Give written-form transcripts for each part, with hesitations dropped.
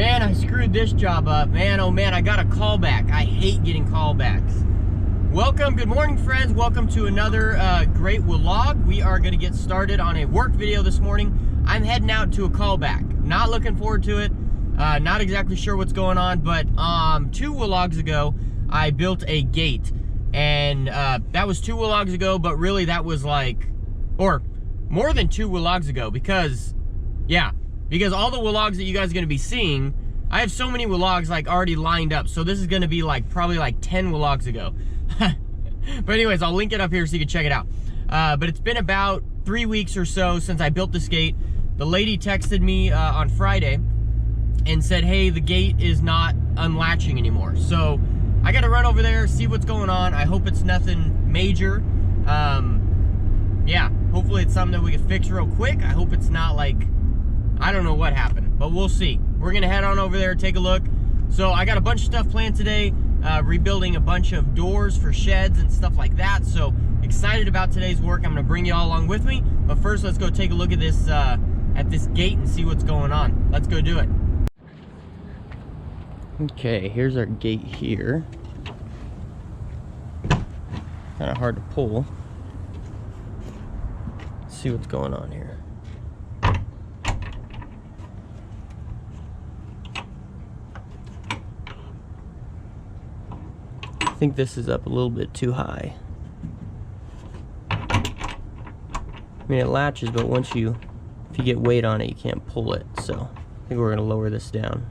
Man, I screwed this job up. Man, oh man, I got a callback. I hate getting callbacks. Welcome, good morning friends. Welcome to another great vlog. We are gonna get started on a work video this morning. I'm heading out to a callback. Not looking forward to it. Not exactly sure what's going on, but 2 vlogs ago, I built a gate. And that was 2 vlogs ago, but really that was like, or more than 2 vlogs ago, because, yeah. Because all the vlogs that you guys are going to be seeing, I have so many vlogs like already lined up. So this is going to be like probably like 10 vlogs ago. But anyways, I'll link it up here so you can check it out. But it's been about 3 weeks or so since I built this gate. The lady texted me on Friday and said, hey, the gate is not unlatching anymore. So I got to run over there, see what's going on. I hope it's nothing major. Yeah, hopefully it's something that we can fix real quick. I hope it's not like, I don't know what happened, but we'll see. We're gonna head on over there, take a look. So I got a bunch of stuff planned today, rebuilding a bunch of doors for sheds and stuff like that. So excited about today's work. I'm gonna bring you all along with me. But first, let's go take a look at this gate and see what's going on. Let's go do it. Okay, here's our gate here. Kind of hard to pull. Let's see what's going on here. I think this is up a little bit too high. I mean, it latches, but if you get weight on it, you can't pull it. So I think we're gonna lower this down.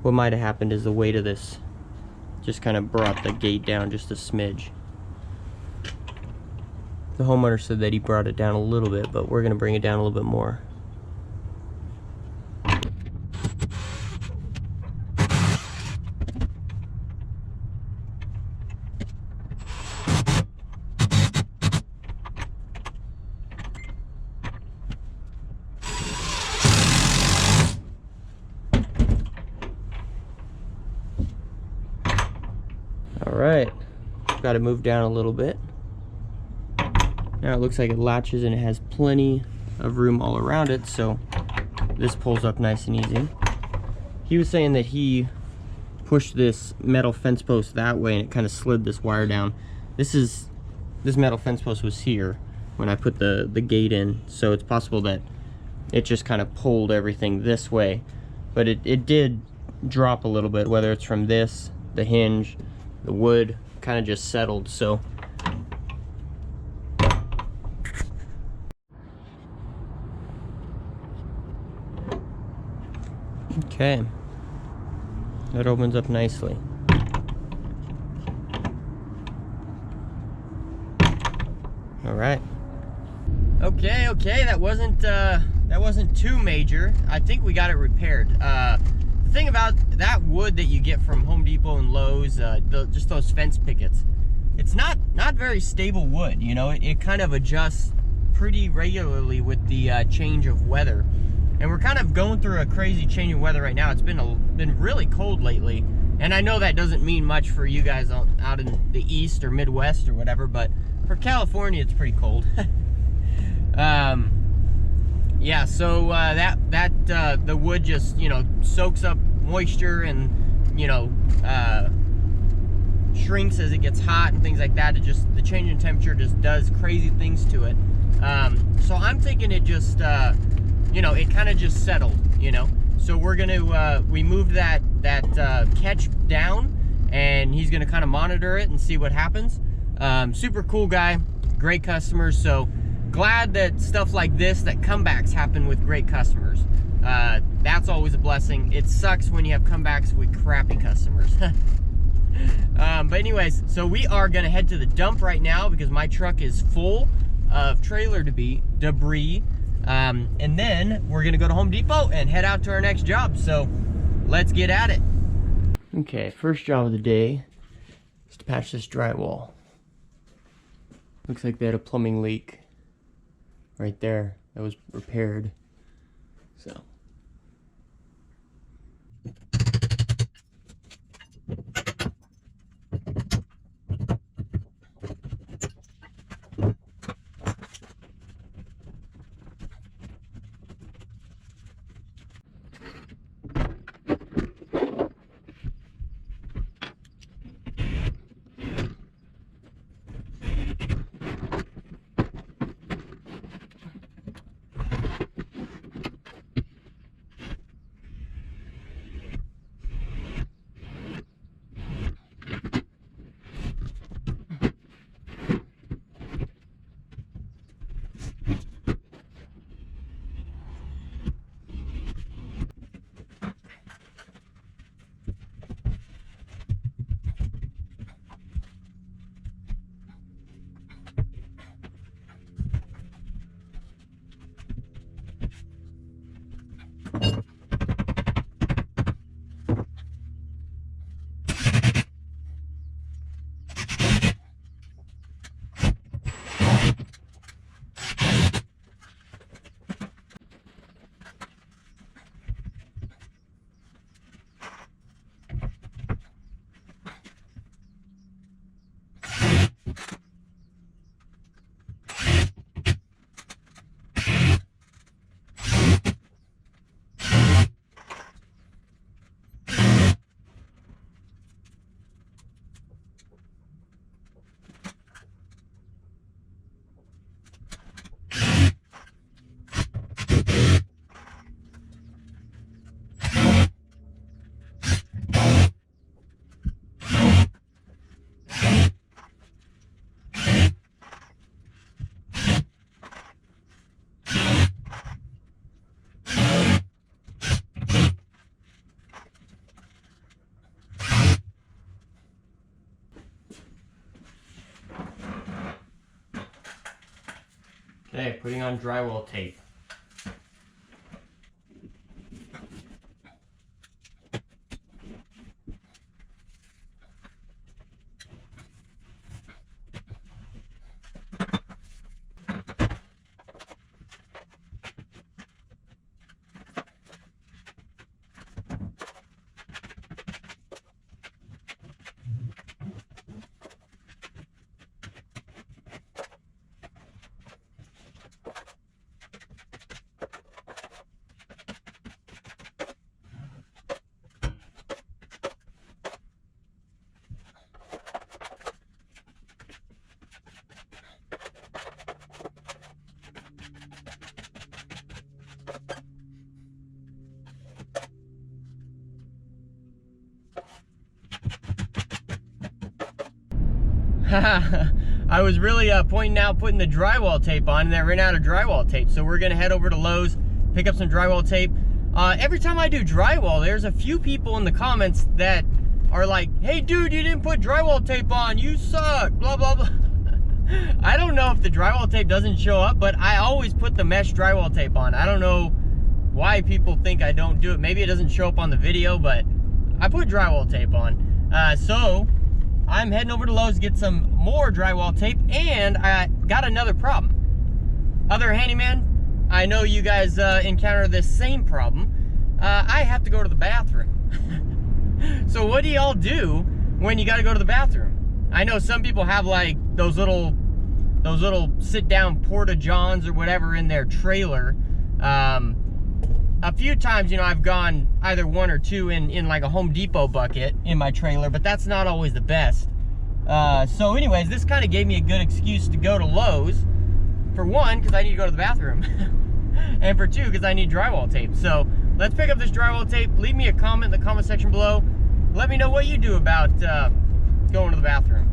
What might have happened is the weight of this just kind of brought the gate down just a smidge. The homeowner said that he brought it down a little bit, but we're gonna bring it down a little bit more. Alright, got to move down a little bit. Now it looks like it latches and it has plenty of room all around it, so this pulls up nice and easy. He was saying that he pushed this metal fence post that way and it kind of slid this wire down. This metal fence post was here when I put the gate in, so it's possible that it just kind of pulled everything this way. But it did drop a little bit, whether it's from this, the hinge, the wood kind of just settled. So okay, that opens up nicely. All right. Okay, that wasn't too major. I think we got it repaired. The thing about that wood that you get from Home Depot and Lowe's, just those fence pickets, it's not very stable wood. You know, it kind of adjusts pretty regularly with the change of weather, and we're kind of going through a crazy change of weather right now. It's been really cold lately, and I know that doesn't mean much for you guys out in the East or Midwest or whatever, but for California, it's pretty cold. Yeah, so the wood just, you know, soaks up moisture and, you know, shrinks as it gets hot and things like that. The change in temperature just does crazy things to it. So I'm thinking it just, you know, it kind of just settled, you know. So we're gonna, we moved that catch down, and he's gonna kind of monitor it and see what happens. Super cool guy, great customers. So glad that stuff like this, that comebacks happen with great customers. That's always a blessing. It sucks when you have comebacks with crappy customers. But anyways, so we are gonna head to the dump right now because my truck is full of trailer debris. And then we're gonna go to Home Depot and head out to our next job. So let's get at it. Okay, first job of the day is to patch this drywall. Looks like they had a plumbing leak right there that was repaired. So Okay, putting on drywall tape. I was really pointing out putting the drywall tape on, and I ran out of drywall tape. So we're gonna head over to Lowe's, pick up some drywall tape. Every time I do drywall, there's a few people in the comments that are like, hey dude, you didn't put drywall tape on, you suck, blah, blah, blah. I don't know if the drywall tape doesn't show up, but I always put the mesh drywall tape on. I don't know why people think I don't do it. Maybe it doesn't show up on the video, but I put drywall tape on. So I'm heading over to Lowe's to get some more drywall tape, and I got another problem. Other handyman, I know you guys encounter this same problem. I have to go to the bathroom. So what do y'all do when you gotta go to the bathroom? I know some people have like those little sit-down porta-johns or whatever in their trailer. A few times, you know, I've gone either one or two in like a Home Depot bucket in my trailer, but that's not always the best. So anyways, this kind of gave me a good excuse to go to Lowe's. For one, because I need to go to the bathroom. And for two, because I need drywall tape. So let's pick up this drywall tape. Leave me a comment in the comment section below. Let me know what you do about going to the bathroom.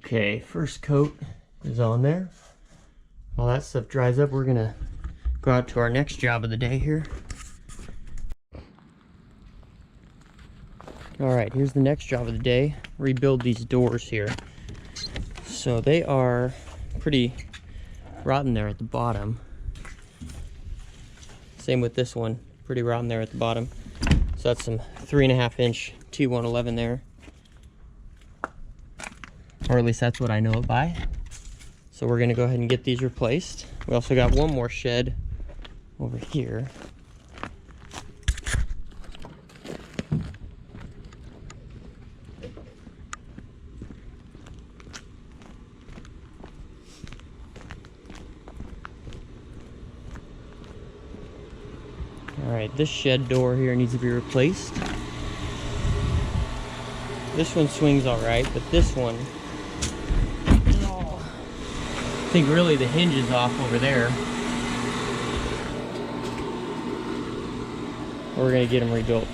Okay, first coat is on there. While that stuff dries up, we're gonna go out to our next job of the day here. Alright, here's the next job of the day. Rebuild these doors here. So they are pretty rotten there at the bottom. Same with this one, pretty rotten there at the bottom. So that's some 3.5 inch T111 there. Or at least that's what I know it by. So we're gonna go ahead and get these replaced. We also got one more shed over here. Alright, this shed door here needs to be replaced. This one swings alright, but this one, I think really the hinge is off over there. We're gonna get them rebuilt.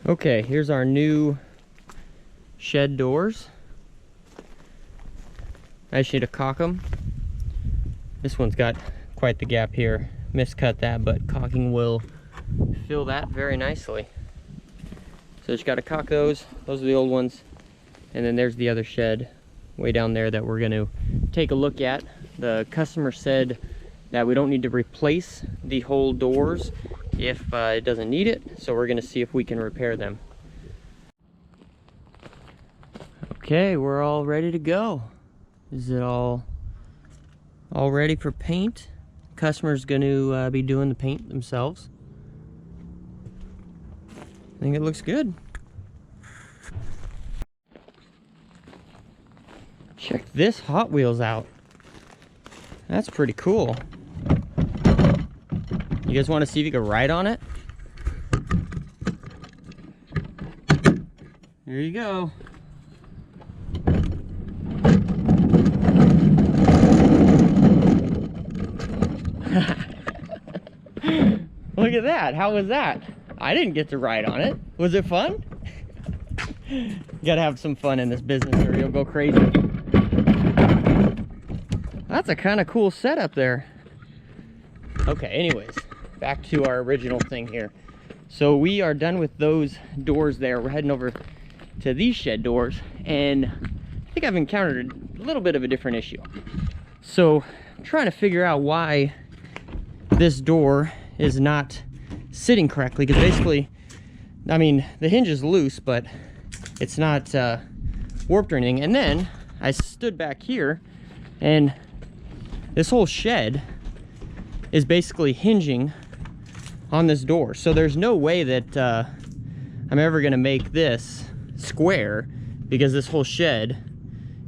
Okay, here's our new shed doors. I just need to caulk them. This one's got quite the gap here. Miscut that, but caulking will fill that very nicely. So just got to caulk those. Those are the old ones. And then there's the other shed way down there that we're going to take a look at. The customer said that we don't need to replace the whole doors if it doesn't need it, so we're going to see if we can repair them. Okay, we're all ready to go. Is it all ready for paint? Customer's going to be doing the paint themselves. I think it looks good. Check this Hot Wheels out. That's pretty cool. You guys want to see if you can ride on it? Here you go. Look at that. How was that? I didn't get to ride on it. Was it fun? You gotta have some fun in this business or you'll go crazy. That's a kind of cool setup there. Okay, anyways, back to our original thing here. So we are done with those doors there. We're heading over to these shed doors, and I think I've encountered a little bit of a different issue. So I'm trying to figure out why this door is not sitting correctly, because basically, I mean, the hinge is loose, but it's not warped or anything. And then I stood back here, and this whole shed is basically hinging on this door. So there's no way that I'm ever gonna make this square, because this whole shed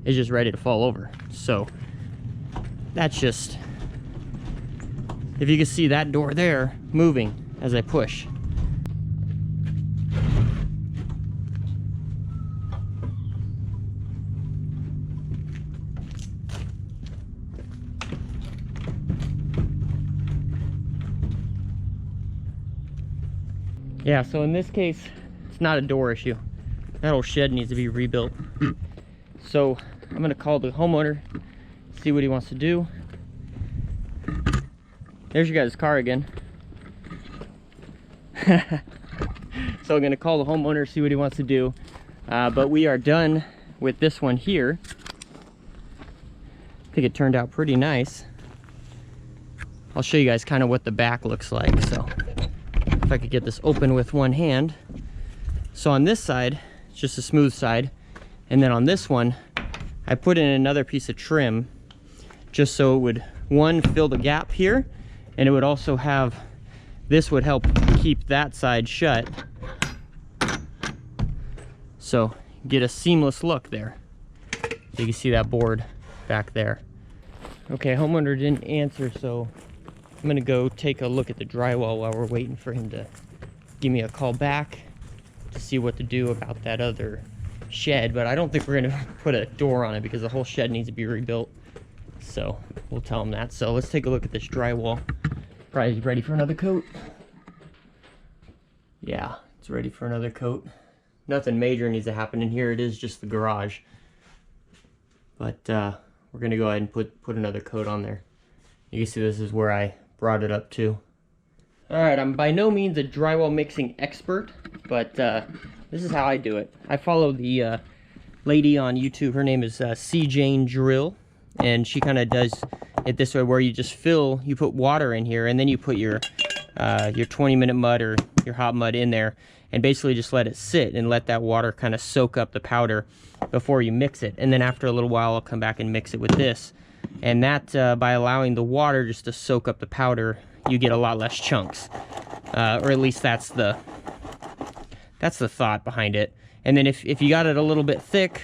is just ready to fall over. So that's just, if you can see that door there moving as I push. Yeah, so in this case, it's not a door issue. That whole shed needs to be rebuilt. So I'm gonna call the homeowner, see what he wants to do. There's your guys' car again. So I'm gonna call the homeowner, see what he wants to do. But we are done with this one here. I think it turned out pretty nice. I'll show you guys kind of what the back looks like. So if I could get this open with one hand. So on this side, it's just a smooth side. And then on this one, I put in another piece of trim just so it would, one, fill the gap here, and it would also have, this would help keep that side shut. So get a seamless look there. You can see that board back there. Okay, homeowner didn't answer, so I'm gonna go take a look at the drywall while we're waiting for him to give me a call back to see what to do about that other shed. But I don't think we're gonna put a door on it because the whole shed needs to be rebuilt. So we'll tell him that. So let's take a look at this drywall. Probably ready for another coat. Yeah, it's ready for another coat. Nothing major needs to happen in here. It is just the garage. But we're gonna go ahead and put another coat on there. You can see this is where I brought it up to. Alright, I'm by no means a drywall mixing expert, but this is how I do it. I follow the lady on YouTube. Her name is C. Jane Drill, and she kind of does it this way, where you just you put water in here, and then you put your 20-minute mud or your hot mud in there, and basically just let it sit and let that water kind of soak up the powder before you mix it. And then after a little while, I'll come back and mix it with this. And that, by allowing the water just to soak up the powder, you get a lot less chunks. Or at least that's the thought behind it. And then if you got it a little bit thick,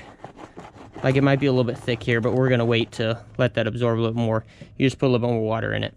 like it might be a little bit thick here, but we're gonna wait to let that absorb a little more. You just put a little bit more water in it.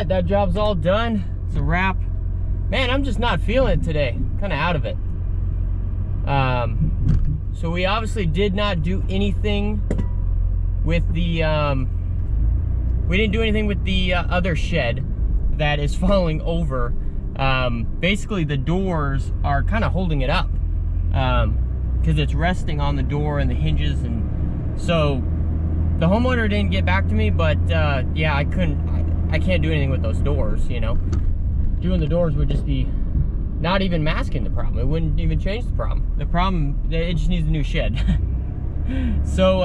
that. That job's all done. It's a wrap. Man, I'm just not feeling it today. Kind of out of it. So we obviously did not do anything with the, we didn't do anything with the other shed that is falling over. Basically the doors are kind of holding it up, because it's resting on the door and the hinges, and so the homeowner didn't get back to me, but yeah, I can't do anything with those doors, you know. Doing the doors would just be not even masking the problem. It wouldn't even change the problem. The problem, it just needs a new shed. So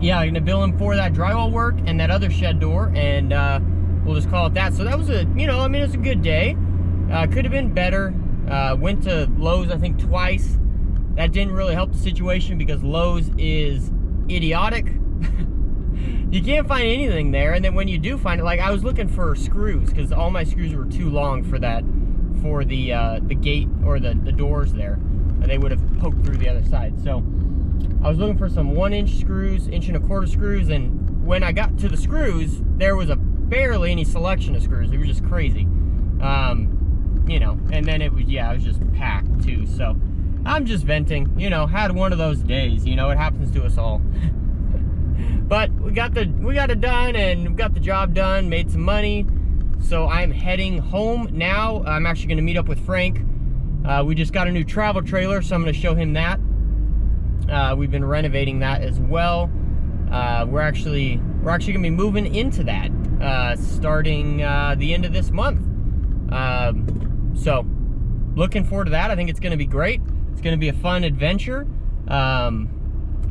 yeah, I'm gonna bill him for that drywall work and that other shed door, and we'll just call it that. So that was a, you know, I mean, it was a good day. Could have been better. Went to Lowe's, I think, twice. That didn't really help the situation because Lowe's is idiotic. You can't find anything there, and then when you do find it, like I was looking for screws because all my screws were too long for that, for the gate or the doors there. They would have poked through the other side. So I was looking for some 1-inch screws, 1.25-inch screws, and when I got to the screws, there was barely any selection of screws. It was just crazy. You know, and then it was, yeah, it was just packed too. So I'm just venting, you know, had one of those days, you know, it happens to us all. But we got it done, and we got the job done, made some money. So I'm heading home now. I'm actually gonna meet up with Frank. We just got a new travel trailer, so I'm gonna show him that. We've been renovating that as well. We're actually gonna be moving into that starting the end of this month. So looking forward to that. I think it's gonna be great. It's gonna be a fun adventure.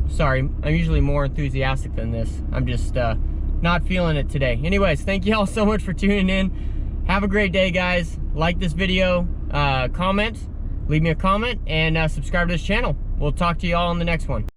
Sorry, I'm usually more enthusiastic than this. I'm just not feeling it today. Anyways, thank you all so much for tuning in. Have a great day, guys. Like this video, comment, leave me a comment, and subscribe to this channel. We'll talk to you all on the next one.